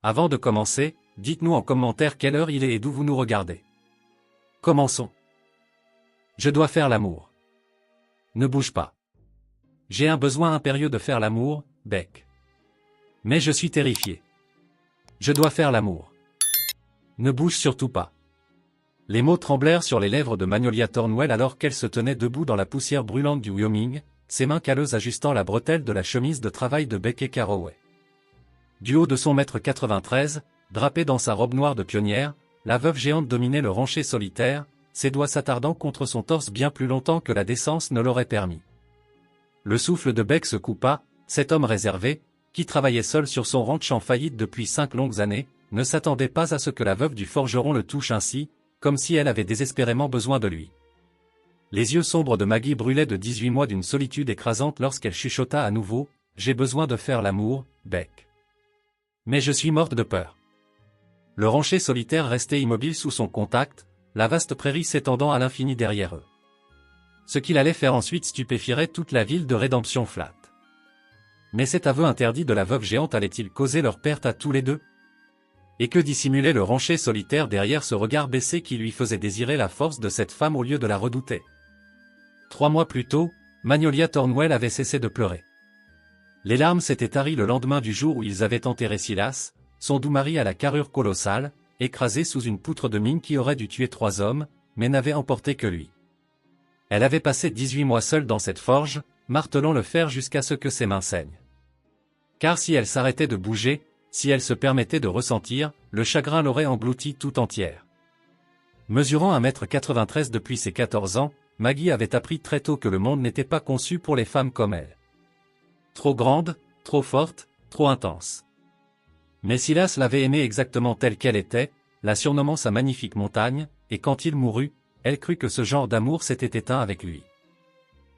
Avant de commencer, dites-nous en commentaire quelle heure il est et d'où vous nous regardez. Commençons. Je dois faire l'amour. Ne bouge pas. J'ai un besoin impérieux de faire l'amour, Beck. Mais je suis terrifié. Je dois faire l'amour. Ne bouge surtout pas. Les mots tremblèrent sur les lèvres de Magnolia Thornwell alors qu'elle se tenait debout dans la poussière brûlante du Wyoming, ses mains calleuses ajustant la bretelle de la chemise de travail de Beck Carroway. Du haut de son 1m93, drapée dans sa robe noire de pionnière, la veuve géante dominait le rocher solitaire, ses doigts s'attardant contre son torse bien plus longtemps que la décence ne l'aurait permis. Le souffle de Beck se coupa, cet homme réservé, qui travaillait seul sur son ranch en faillite depuis 5 longues années, ne s'attendait pas à ce que la veuve du forgeron le touche ainsi, comme si elle avait désespérément besoin de lui. Les yeux sombres de Maggie brûlaient de 18 mois d'une solitude écrasante lorsqu'elle chuchota à nouveau, « J'ai besoin de faire l'amour, Beck. Mais je suis morte de peur. » Le rocher solitaire restait immobile sous son contact, la vaste prairie s'étendant à l'infini derrière eux. Ce qu'il allait faire ensuite stupéfierait toute la ville de Redemption Flat. Mais cet aveu interdit de la veuve géante allait-il causer leur perte à tous les deux? Et que dissimulait le rocher solitaire derrière ce regard baissé qui lui faisait désirer la force de cette femme au lieu de la redouter? 3 mois plus tôt, Magnolia Thornwell avait cessé de pleurer. Les larmes s'étaient taries le lendemain du jour où ils avaient enterré Silas, son doux mari à la carrure colossale, écrasé sous une poutre de mine qui aurait dû tuer 3 hommes, mais n'avait emporté que lui. Elle avait passé 18 mois seule dans cette forge, martelant le fer jusqu'à ce que ses mains saignent. Car si elle s'arrêtait de bouger, si elle se permettait de ressentir, le chagrin l'aurait engloutie tout entière. Mesurant 1m93 depuis ses 14 ans, Maggie avait appris très tôt que le monde n'était pas conçu pour les femmes comme elle. Trop grande, trop forte, trop intense. Mais Silas l'avait aimée exactement telle qu'elle était, la surnommant sa magnifique montagne, et quand il mourut, elle crut que ce genre d'amour s'était éteint avec lui.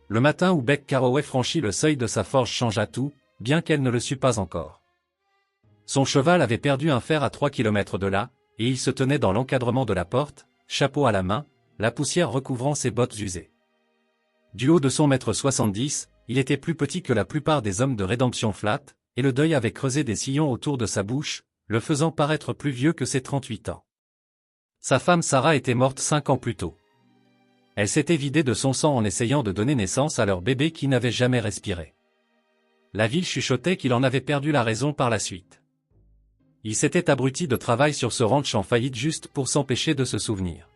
Le matin où Beck Carroway franchit le seuil de sa forge changea tout, bien qu'elle ne le sût pas encore. Son cheval avait perdu un fer à 3 km de là, et il se tenait dans l'encadrement de la porte, chapeau à la main, la poussière recouvrant ses bottes usées. Du haut de son 1m70, il était plus petit que la plupart des hommes de Redemption Flat, et le deuil avait creusé des sillons autour de sa bouche, le faisant paraître plus vieux que ses 38 ans. Sa femme Sarah était morte 5 ans plus tôt. Elle s'était vidée de son sang en essayant de donner naissance à leur bébé qui n'avait jamais respiré. La ville chuchotait qu'il en avait perdu la raison par la suite. Il s'était abruti de travail sur ce ranch en faillite juste pour s'empêcher de se souvenir.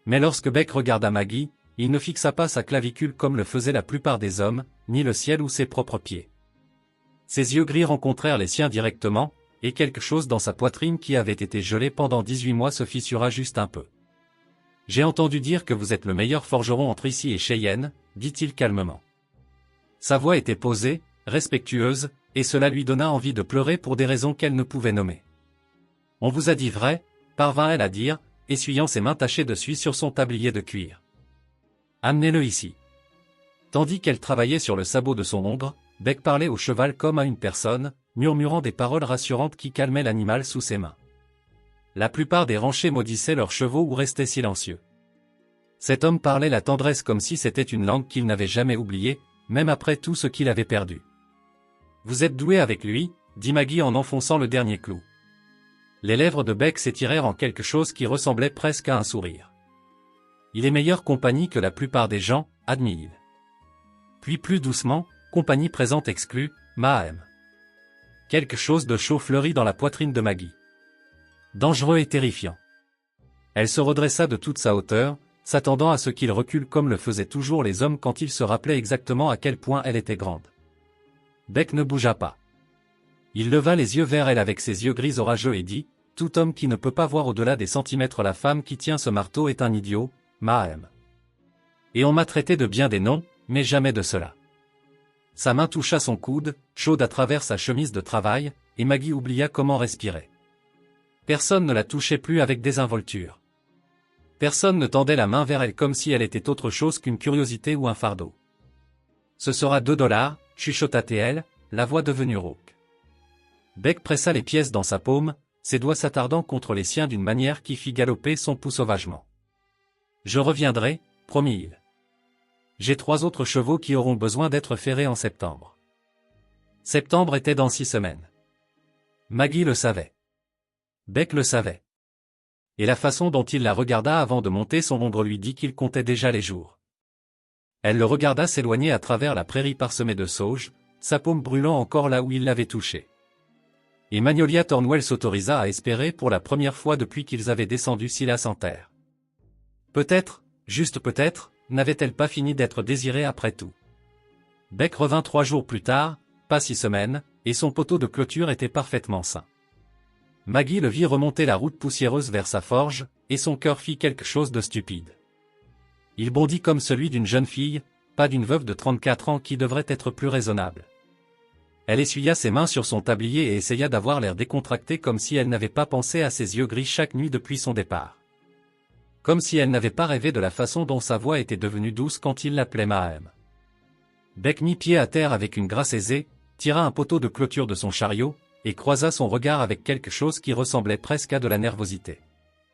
Mais lorsque Beck regarda Maggie, il ne fixa pas sa clavicule comme le faisaient la plupart des hommes, ni le ciel ou ses propres pieds. Ses yeux gris rencontrèrent les siens directement, et quelque chose dans sa poitrine qui avait été gelée pendant 18 mois se fissura juste un peu. « J'ai entendu dire que vous êtes le meilleur forgeron entre ici et Cheyenne, » dit-il calmement. Sa voix était posée, respectueuse, et cela lui donna envie de pleurer pour des raisons qu'elle ne pouvait nommer. « On vous a dit vrai ?» parvint-elle à dire, essuyant ses mains tachées de suie sur son tablier de cuir. « Amenez-le ici. » Tandis qu'elle travaillait sur le sabot de son ombre, Beck parlait au cheval comme à une personne, murmurant des paroles rassurantes qui calmaient l'animal sous ses mains. La plupart des ranchers maudissaient leurs chevaux ou restaient silencieux. Cet homme parlait la tendresse comme si c'était une langue qu'il n'avait jamais oubliée, même après tout ce qu'il avait perdu. « Vous êtes doué avec lui, » dit Maggie en enfonçant le dernier clou. Les lèvres de Beck s'étirèrent en quelque chose qui ressemblait presque à un sourire. « Il est meilleure compagnie que la plupart des gens, » admit-il. Puis plus doucement, compagnie présente exclue, Mahem. Quelque chose de chaud fleurit dans la poitrine de Maggie. Dangereux et terrifiant. Elle se redressa de toute sa hauteur, s'attendant à ce qu'il recule comme le faisaient toujours les hommes quand ils se rappelaient exactement à quel point elle était grande. Beck ne bougea pas. Il leva les yeux vers elle avec ses yeux gris orageux et dit, « Tout homme qui ne peut pas voir au-delà des centimètres la femme qui tient ce marteau est un idiot, Mahem. Et on m'a traité de bien des noms, mais jamais de cela. » Sa main toucha son coude, chaude à travers sa chemise de travail, et Maggie oublia comment respirer. Personne ne la touchait plus avec désinvolture. Personne ne tendait la main vers elle comme si elle était autre chose qu'une curiosité ou un fardeau. « Ce sera $2, » chuchota-t-elle, la voix devenue rauque. Beck pressa les pièces dans sa paume, ses doigts s'attardant contre les siens d'une manière qui fit galoper son pouls sauvagement. « Je reviendrai, » promit-il. « J'ai 3 autres chevaux qui auront besoin d'être ferrés en septembre. » Septembre était dans 6 semaines. Maggie le savait. Beck le savait. Et la façon dont il la regarda avant de monter son ombre lui dit qu'il comptait déjà les jours. Elle le regarda s'éloigner à travers la prairie parsemée de sauges, sa paume brûlant encore là où il l'avait touchée. Et Magnolia Thornwell s'autorisa à espérer pour la première fois depuis qu'ils avaient descendu Silas en terre. Peut-être, juste peut-être, n'avait-elle pas fini d'être désirée après tout. Beck revint 3 jours plus tard, pas 6 semaines, et son poteau de clôture était parfaitement sain. Maggie le vit remonter la route poussiéreuse vers sa forge, et son cœur fit quelque chose de stupide. Il bondit comme celui d'une jeune fille, pas d'une veuve de 34 ans qui devrait être plus raisonnable. Elle essuya ses mains sur son tablier et essaya d'avoir l'air décontracté comme si elle n'avait pas pensé à ses yeux gris chaque nuit depuis son départ. Comme si elle n'avait pas rêvé de la façon dont sa voix était devenue douce quand il l'appelait Mahem. Beck mit pied à terre avec une grâce aisée, tira un poteau de clôture de son chariot, et croisa son regard avec quelque chose qui ressemblait presque à de la nervosité.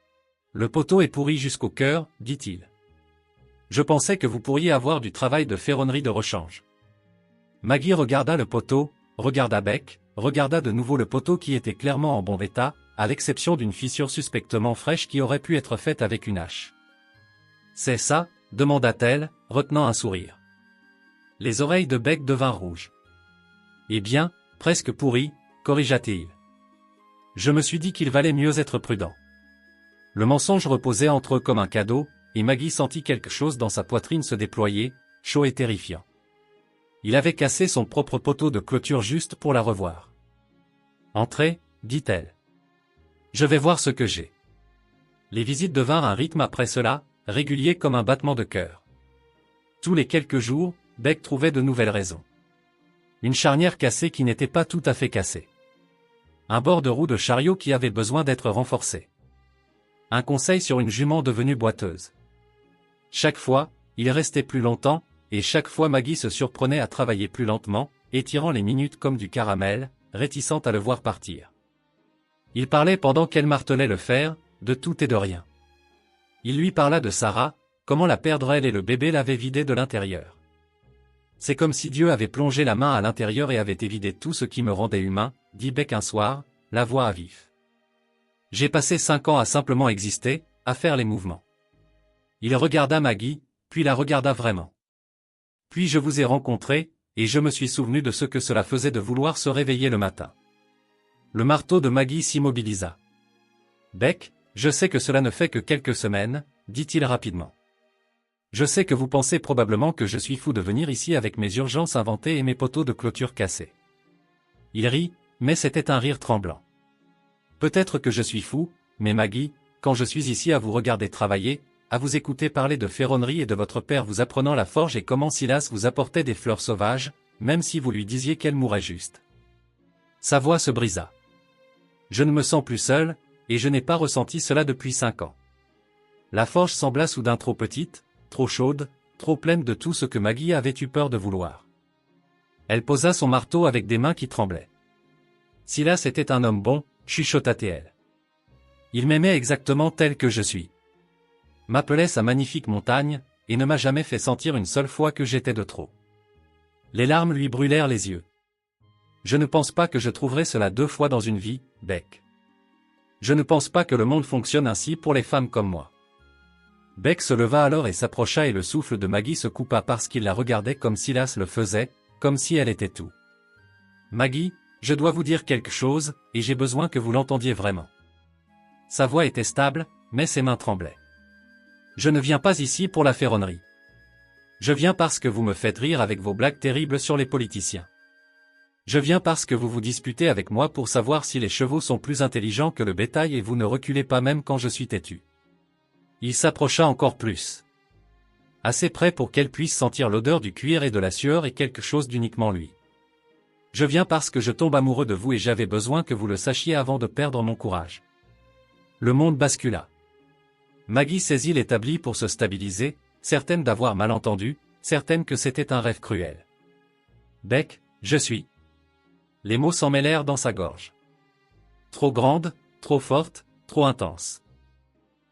« Le poteau est pourri jusqu'au cœur, dit-il. Je pensais que vous pourriez avoir du travail de ferronnerie de rechange. » Maggie regarda le poteau, regarda Beck, regarda de nouveau le poteau qui était clairement en bon état, à l'exception d'une fissure suspectement fraîche qui aurait pu être faite avec une hache. « C'est ça ?» demanda-t-elle, retenant un sourire. Les oreilles de Beck devinrent rouges. « Eh bien, presque pourri, corrigea-t-il. Je me suis dit qu'il valait mieux être prudent. » Le mensonge reposait entre eux comme un cadeau, et Maggie sentit quelque chose dans sa poitrine se déployer, chaud et terrifiant. Il avait cassé son propre poteau de clôture juste pour la revoir. « Entrez, dit-elle. Je vais voir ce que j'ai. » Les visites devinrent un rythme après cela, régulier comme un battement de cœur. Tous les quelques jours, Beck trouvait de nouvelles raisons. Une charnière cassée qui n'était pas tout à fait cassée. Un bord de roue de chariot qui avait besoin d'être renforcé. Un conseil sur une jument devenue boiteuse. Chaque fois, il restait plus longtemps, et chaque fois Maggie se surprenait à travailler plus lentement, étirant les minutes comme du caramel, réticente à le voir partir. Il parlait pendant qu'elle martelait le fer, de tout et de rien. Il lui parla de Sarah, comment la perdre elle et le bébé l'avaient vidée de l'intérieur. C'est comme si Dieu avait plongé la main à l'intérieur et avait évidé tout ce qui me rendait humain, dit Beck un soir, la voix à vif. J'ai passé 5 ans à simplement exister, à faire les mouvements. Il regarda Maggie, puis la regarda vraiment. Puis je vous ai rencontré, et je me suis souvenu de ce que cela faisait de vouloir se réveiller le matin. Le marteau de Maggie s'immobilisa. Beck, je sais que cela ne fait que quelques semaines, dit-il rapidement. Je sais que vous pensez probablement que je suis fou de venir ici avec mes urgences inventées et mes poteaux de clôture cassés. Il rit, mais c'était un rire tremblant. Peut-être que je suis fou, mais Maggie, quand je suis ici à vous regarder travailler, à vous écouter parler de ferronnerie et de votre père vous apprenant la forge et comment Silas vous apportait des fleurs sauvages, même si vous lui disiez qu'elle mourrait juste. Sa voix se brisa. Je ne me sens plus seul, et je n'ai pas ressenti cela depuis 5 ans. La forge sembla soudain trop petite, trop chaude, trop pleine de tout ce que Maggie avait eu peur de vouloir. Elle posa son marteau avec des mains qui tremblaient. Silas était un homme bon, chuchota-t-elle. Il m'aimait exactement tel que je suis. M'appelait sa magnifique montagne, et ne m'a jamais fait sentir une seule fois que j'étais de trop. Les larmes lui brûlèrent les yeux. Je ne pense pas que je trouverai cela 2 fois dans une vie, Beck. Je ne pense pas que le monde fonctionne ainsi pour les femmes comme moi. Beck se leva alors et s'approcha et le souffle de Maggie se coupa parce qu'il la regardait comme Silas le faisait, comme si elle était tout. Maggie, je dois vous dire quelque chose, et j'ai besoin que vous l'entendiez vraiment. Sa voix était stable, mais ses mains tremblaient. Je ne viens pas ici pour la ferronnerie. Je viens parce que vous me faites rire avec vos blagues terribles sur les politiciens. Je viens parce que vous vous disputez avec moi pour savoir si les chevaux sont plus intelligents que le bétail et vous ne reculez pas même quand je suis têtu. Il s'approcha encore plus. Assez près pour qu'elle puisse sentir l'odeur du cuir et de la sueur et quelque chose d'uniquement lui. Je viens parce que je tombe amoureux de vous et j'avais besoin que vous le sachiez avant de perdre mon courage. Le monde bascula. Maggie saisit l'établi pour se stabiliser, certaine d'avoir mal entendu, certaine que c'était un rêve cruel. Beck, je suis. Les mots s'en mêlèrent dans sa gorge. Trop grande, trop forte, trop intense.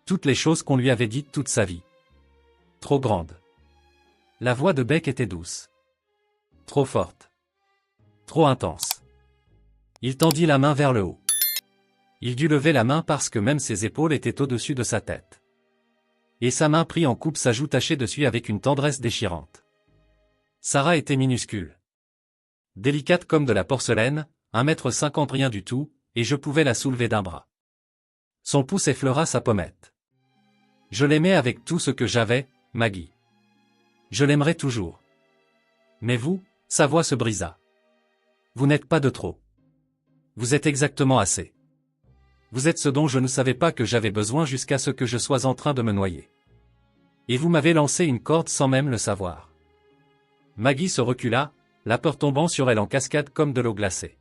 Toutes les choses qu'on lui avait dites toute sa vie. Trop grande. La voix de Beck était douce. Trop forte. Trop intense. Il tendit la main vers le haut. Il dut lever la main parce que même ses épaules étaient au-dessus de sa tête. Et sa main pris en coupe sa joue tachée de suie avec une tendresse déchirante. Sarah était minuscule. Délicate comme de la porcelaine, 1,50 m rien du tout, et je pouvais la soulever d'un bras. Son pouce effleura sa pommette. Je l'aimais avec tout ce que j'avais, Maggie. Je l'aimerai toujours. Mais vous, sa voix se brisa. Vous n'êtes pas de trop. Vous êtes exactement assez. Vous êtes ce dont je ne savais pas que j'avais besoin jusqu'à ce que je sois en train de me noyer. Et vous m'avez lancé une corde sans même le savoir. Maggie se recula, la peur tombant sur elle en cascade comme de l'eau glacée.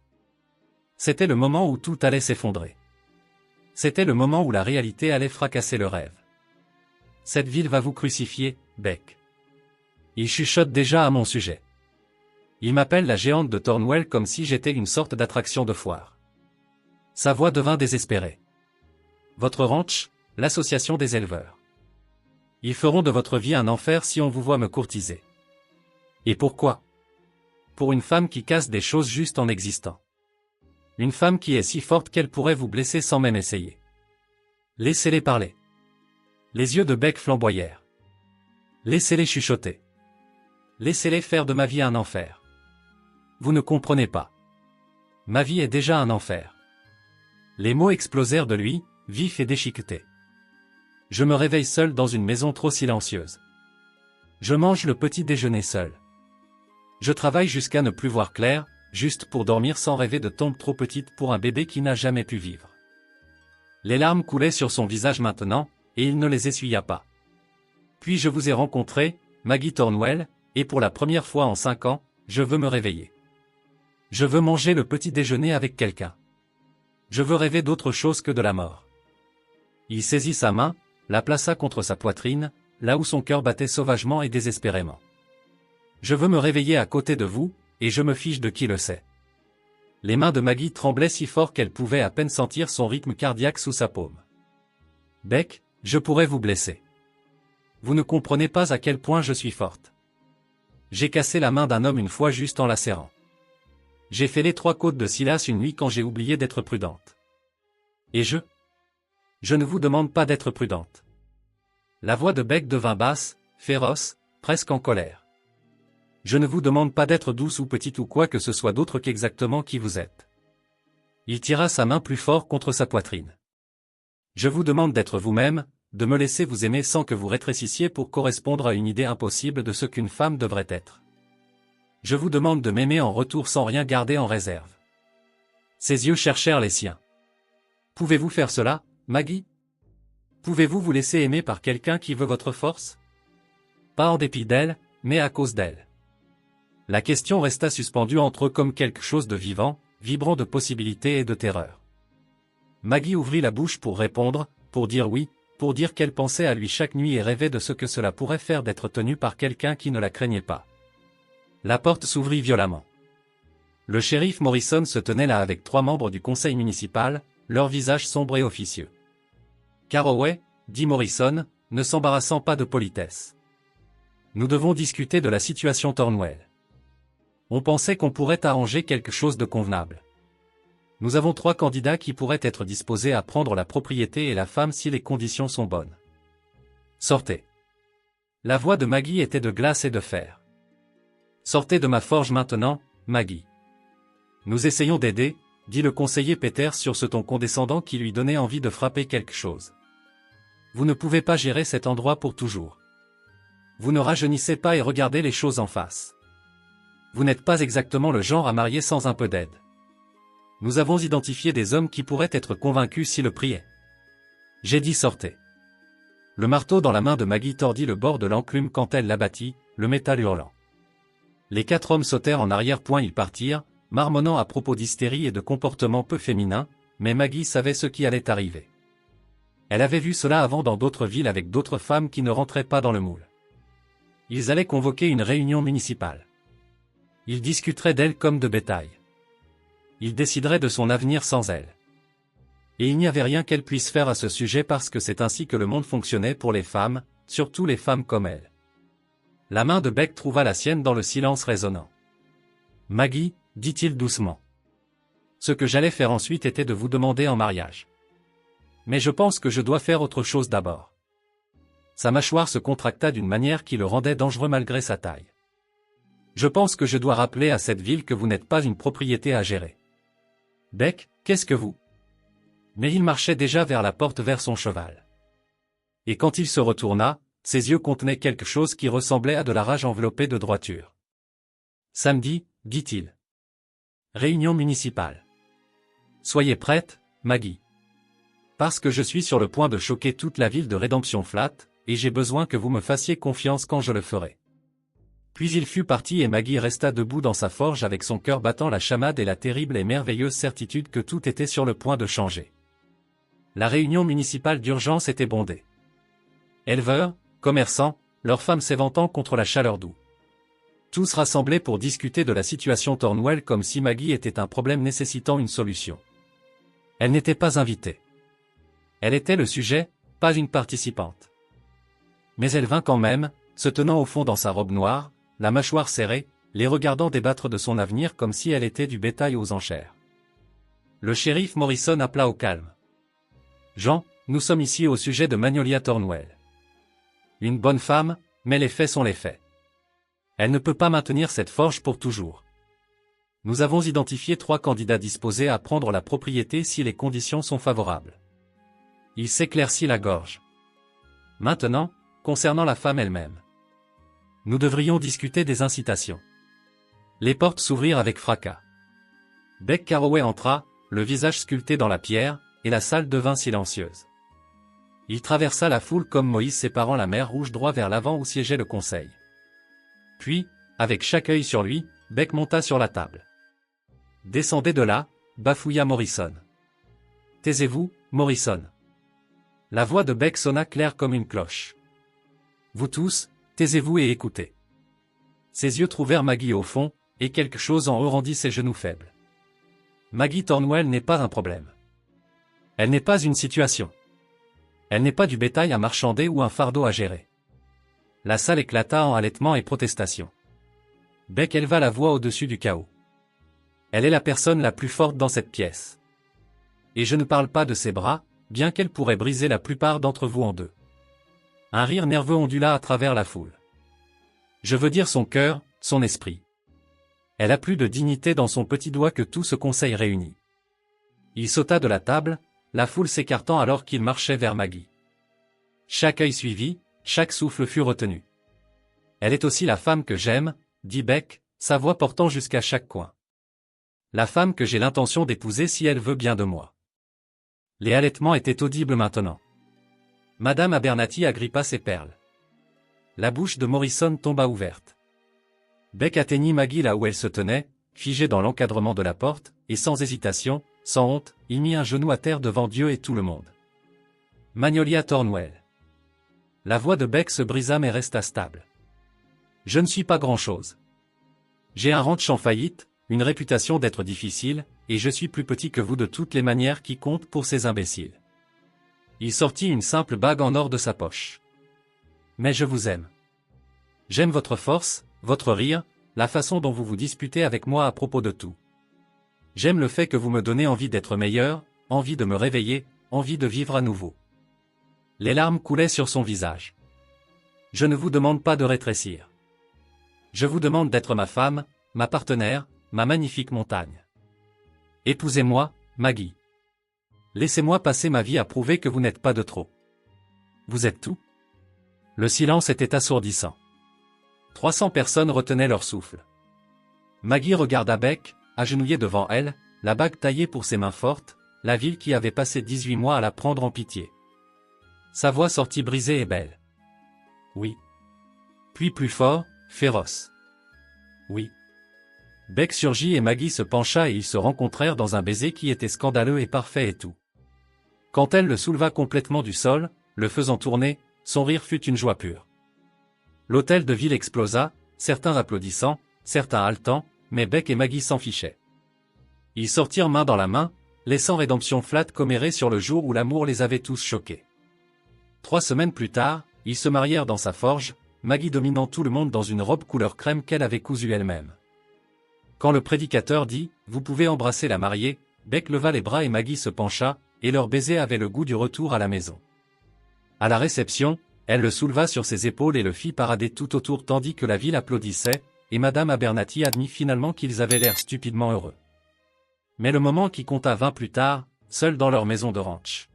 C'était le moment où tout allait s'effondrer. C'était le moment où la réalité allait fracasser le rêve. Cette ville va vous crucifier, Beck. Il chuchote déjà à mon sujet. Il m'appelle la géante de Thornwell comme si j'étais une sorte d'attraction de foire. Sa voix devint désespérée. Votre ranch, l'association des éleveurs. Ils feront de votre vie un enfer si on vous voit me courtiser. Et pourquoi? Pour une femme qui casse des choses juste en existant. Une femme qui est si forte qu'elle pourrait vous blesser sans même essayer. Laissez-les parler. Les yeux de Beck flamboyèrent. Laissez-les chuchoter. Laissez-les faire de ma vie un enfer. Vous ne comprenez pas. Ma vie est déjà un enfer. Les mots explosèrent de lui, vifs et déchiquetés. Je me réveille seul dans une maison trop silencieuse. Je mange le petit déjeuner seul. Je travaille jusqu'à ne plus voir clair, juste pour dormir sans rêver de tombe trop petite pour un bébé qui n'a jamais pu vivre. Les larmes coulaient sur son visage maintenant, et il ne les essuya pas. Puis je vous ai rencontré, Maggie Thornwell, et pour la première fois en 5 ans, je veux me réveiller. Je veux manger le petit déjeuner avec quelqu'un. Je veux rêver d'autre chose que de la mort. Il saisit sa main, la plaça contre sa poitrine, là où son cœur battait sauvagement et désespérément. Je veux me réveiller à côté de vous, et je me fiche de qui le sait. Les mains de Maggie tremblaient si fort qu'elle pouvait à peine sentir son rythme cardiaque sous sa paume. Beck, je pourrais vous blesser. Vous ne comprenez pas à quel point je suis forte. J'ai cassé la main d'un homme une fois juste en la serrant. J'ai fait les 3 côtes de Silas une nuit quand j'ai oublié d'être prudente. Et je ne vous demande pas d'être prudente. La voix de Beck devint basse, féroce, presque en colère. Je ne vous demande pas d'être douce ou petite ou quoi que ce soit d'autre qu'exactement qui vous êtes. Il tira sa main plus fort contre sa poitrine. Je vous demande d'être vous-même, de me laisser vous aimer sans que vous rétrécissiez pour correspondre à une idée impossible de ce qu'une femme devrait être. Je vous demande de m'aimer en retour sans rien garder en réserve. Ses yeux cherchèrent les siens. Pouvez-vous faire cela, Maggie? Pouvez-vous vous laisser aimer par quelqu'un qui veut votre force? Pas en dépit d'elle, mais à cause d'elle. La question resta suspendue entre eux comme quelque chose de vivant, vibrant de possibilités et de terreur. Maggie ouvrit la bouche pour répondre, pour dire oui, pour dire qu'elle pensait à lui chaque nuit et rêvait de ce que cela pourrait faire d'être tenue par quelqu'un qui ne la craignait pas. La porte s'ouvrit violemment. Le shérif Morrison se tenait là avec 3 membres du conseil municipal, leurs visages sombres et officieux. Carroway, dit Morrison, ne s'embarrassant pas de politesse. Nous devons discuter de la situation Thornwell. On pensait qu'on pourrait arranger quelque chose de convenable. Nous avons 3 candidats qui pourraient être disposés à prendre la propriété et la femme si les conditions sont bonnes. Sortez. La voix de Maggie était de glace et de fer. Sortez de ma forge maintenant, Maggie. Nous essayons d'aider, dit le conseiller Peters sur ce ton condescendant qui lui donnait envie de frapper quelque chose. Vous ne pouvez pas gérer cet endroit pour toujours. Vous ne rajeunissez pas et regardez les choses en face. Vous n'êtes pas exactement le genre à marier sans un peu d'aide. Nous avons identifié des hommes qui pourraient être convaincus s'ils le priaient. J'ai dit sortez. Le marteau dans la main de Maggie tordit le bord de l'enclume quand elle l'abattit, le métal hurlant. Les 4 hommes sautèrent en arrière-point, ils partirent, marmonnant à propos d'hystérie et de comportements peu féminins, mais Maggie savait ce qui allait arriver. Elle avait vu cela avant dans d'autres villes avec d'autres femmes qui ne rentraient pas dans le moule. Ils allaient convoquer une réunion municipale. Ils discuteraient d'elle comme de bétail. Ils décideraient de son avenir sans elle. Et il n'y avait rien qu'elle puisse faire à ce sujet parce que c'est ainsi que le monde fonctionnait pour les femmes, surtout les femmes comme elle. La main de Beck trouva la sienne dans le silence résonnant. Maggie, dit-il doucement. ce que j'allais faire ensuite était de vous demander en mariage. Mais je pense que je dois faire autre chose d'abord. Sa mâchoire se contracta d'une manière qui le rendait dangereux malgré sa taille. Je pense que je dois rappeler à cette ville que vous n'êtes pas une propriété à gérer. Beck, qu'est-ce que vous? Mais il marchait déjà vers la porte vers son cheval. Et quand il se retourna, ses yeux contenaient quelque chose qui ressemblait à de la rage enveloppée de droiture. Samedi, dit-il. Réunion municipale. Soyez prête, Maggie. Parce que je suis sur le point de choquer toute la ville de Redemption Flat, et j'ai besoin que vous me fassiez confiance quand je le ferai. Puis il fut parti et Maggie resta debout dans sa forge avec son cœur battant la chamade et la terrible et merveilleuse certitude que tout était sur le point de changer. La réunion municipale d'urgence était bondée. Éleveurs, commerçants, leurs femmes s'éventant contre la chaleur d'eau. Tous rassemblés pour discuter de la situation Thornwell comme si Maggie était un problème nécessitant une solution. Elle n'était pas invitée. Elle était le sujet, pas une participante. Mais elle vint quand même, se tenant au fond dans sa robe noire, la mâchoire serrée, les regardant débattre de son avenir comme si elle était du bétail aux enchères. Le shérif Morrison appela au calme. Jean, nous sommes ici au sujet de Magnolia Thornwell. Une bonne femme, mais les faits sont les faits. Elle ne peut pas maintenir cette forge pour toujours. Nous avons identifié 3 candidats disposés à prendre la propriété si les conditions sont favorables. Il s'éclaircit la gorge. Maintenant, concernant la femme elle-même. Nous devrions discuter des incitations. Les portes s'ouvrirent avec fracas. Beck Carroway entra, le visage sculpté dans la pierre, et la salle devint silencieuse. Il traversa la foule comme Moïse séparant la mer Rouge droit vers l'avant où siégeait le conseil. Puis, avec chaque œil sur lui, Beck monta sur la table. Descendez de là, bafouilla Morrison. Taisez-vous, Morrison. La voix de Beck sonna claire comme une cloche. Vous tous, taisez-vous et écoutez. Ses yeux trouvèrent Maggie au fond, et quelque chose en eux rendit ses genoux faibles. Maggie Thornwell n'est pas un problème. Elle n'est pas une situation. Elle n'est pas du bétail à marchander ou un fardeau à gérer. La salle éclata en halètements et protestations. Beck éleva la voix au-dessus du chaos. Elle est la personne la plus forte dans cette pièce. Et je ne parle pas de ses bras, bien qu'elle pourrait briser la plupart d'entre vous en deux. Un rire nerveux ondula à travers la foule. Je veux dire son cœur, son esprit. Elle a plus de dignité dans son petit doigt que tout ce conseil réuni. Il sauta de la table, la foule s'écartant alors qu'il marchait vers Maggie. Chaque œil suivi, chaque souffle fut retenu. Elle est aussi la femme que j'aime, dit Beck, sa voix portant jusqu'à chaque coin. La femme que j'ai l'intention d'épouser si elle veut bien de moi. Les halètements étaient audibles maintenant. Madame Abernathy agrippa ses perles. La bouche de Morrison tomba ouverte. Beck atteignit Maggie là où elle se tenait, figée dans l'encadrement de la porte, et sans hésitation, sans honte, il mit un genou à terre devant Dieu et tout le monde. Magnolia Thornwell. La voix de Beck se brisa mais resta stable. Je ne suis pas grand-chose. J'ai un ranch en faillite, une réputation d'être difficile, et je suis plus petit que vous de toutes les manières qui comptent pour ces imbéciles. Il sortit une simple bague en or de sa poche. Mais je vous aime. J'aime votre force, votre rire, la façon dont vous vous disputez avec moi à propos de tout. J'aime le fait que vous me donnez envie d'être meilleur, envie de me réveiller, envie de vivre à nouveau. Les larmes coulaient sur son visage. Je ne vous demande pas de rétrécir. Je vous demande d'être ma femme, ma partenaire, ma magnifique montagne. Épousez-moi, Maggie. Laissez-moi passer ma vie à prouver que vous n'êtes pas de trop. Vous êtes tout. Le silence était assourdissant. 300 personnes retenaient leur souffle. Maggie regarda Beck, agenouillé devant elle, la bague taillée pour ses mains fortes, la ville qui avait passé 18 mois à la prendre en pitié. Sa voix sortit brisée et belle. Oui. Puis plus fort, féroce. Oui. Beck surgit et Maggie se pencha et ils se rencontrèrent dans un baiser qui était scandaleux et parfait et tout. Quand elle le souleva complètement du sol, le faisant tourner, son rire fut une joie pure. L'hôtel de ville explosa, certains applaudissant, certains haletant, mais Beck et Maggie s'en fichaient. Ils sortirent main dans la main, laissant Redemption Flat comméré sur le jour où l'amour les avait tous choqués. 3 semaines plus tard, ils se marièrent dans sa forge, Maggie dominant tout le monde dans une robe couleur crème qu'elle avait cousue elle-même. Quand le prédicateur dit « Vous pouvez embrasser la mariée », Beck leva les bras et Maggie se pencha, et leur baiser avait le goût du retour à la maison. À la réception, elle le souleva sur ses épaules et le fit parader tout autour tandis que la ville applaudissait, et Madame Abernathy admit finalement qu'ils avaient l'air stupidement heureux. Mais le moment qui compta vint plus tard, seuls dans leur maison de ranch.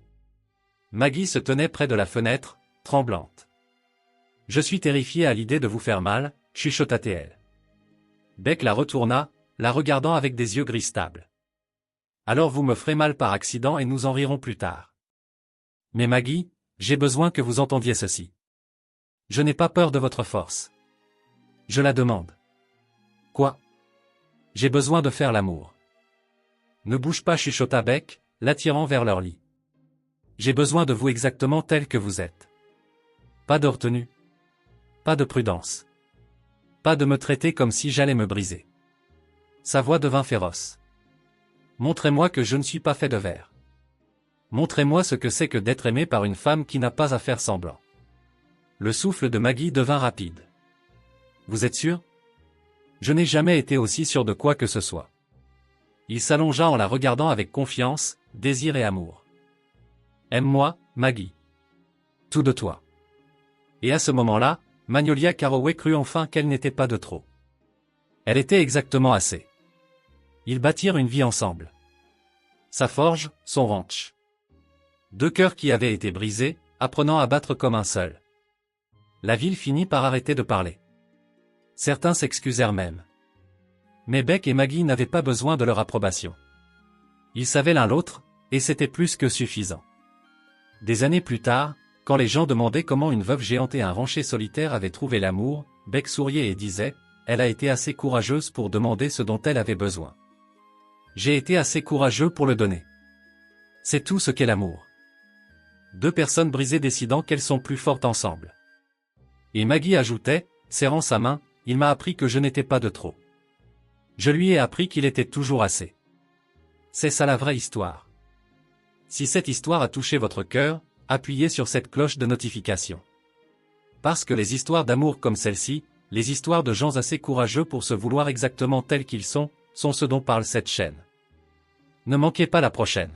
Maggie se tenait près de la fenêtre, tremblante. « Je suis terrifiée à l'idée de vous faire mal », chuchota-t-elle. Beck la retourna, la regardant avec des yeux gris stables. « Alors vous me ferez mal par accident et nous en rirons plus tard. Mais Maggie, j'ai besoin que vous entendiez ceci. Je n'ai pas peur de votre force. Je la demande. Quoi? J'ai besoin de faire l'amour. Ne bouge pas, chuchota Beck, l'attirant vers leur lit. J'ai besoin de vous exactement tel que vous êtes. Pas de retenue. Pas de prudence. Pas de me traiter comme si j'allais me briser. Sa voix devint féroce. Montrez-moi que je ne suis pas fait de verre. Montrez-moi ce que c'est que d'être aimé par une femme qui n'a pas à faire semblant. Le souffle de Maggie devint rapide. Vous êtes sûr? Je n'ai jamais été aussi sûr de quoi que ce soit. Il s'allongea en la regardant avec confiance, désir et amour. Aime-moi, Maggie. Tout de toi. Et à ce moment-là, Magnolia Carroway crut enfin qu'elle n'était pas de trop. Elle était exactement assez. Ils bâtirent une vie ensemble. Sa forge, son ranch. Deux cœurs qui avaient été brisés, apprenant à battre comme un seul. La ville finit par arrêter de parler. Certains s'excusèrent même. Mais Beck et Maggie n'avaient pas besoin de leur approbation. Ils savaient l'un l'autre, et c'était plus que suffisant. Des années plus tard, quand les gens demandaient comment une veuve géante et un rancher solitaire avaient trouvé l'amour, Beck souriait et disait « Elle a été assez courageuse pour demander ce dont elle avait besoin. J'ai été assez courageux pour le donner. C'est tout ce qu'est l'amour. » Deux personnes brisées décidant qu'elles sont plus fortes ensemble. Et Maggie ajoutait, serrant sa main, « Il m'a appris que je n'étais pas de trop. Je lui ai appris qu'il était toujours assez. » C'est ça la vraie histoire. Si cette histoire a touché votre cœur, appuyez sur cette cloche de notification. Parce que les histoires d'amour comme celle-ci, les histoires de gens assez courageux pour se vouloir exactement tels qu'ils sont ce dont parle cette chaîne. Ne manquez pas la prochaine.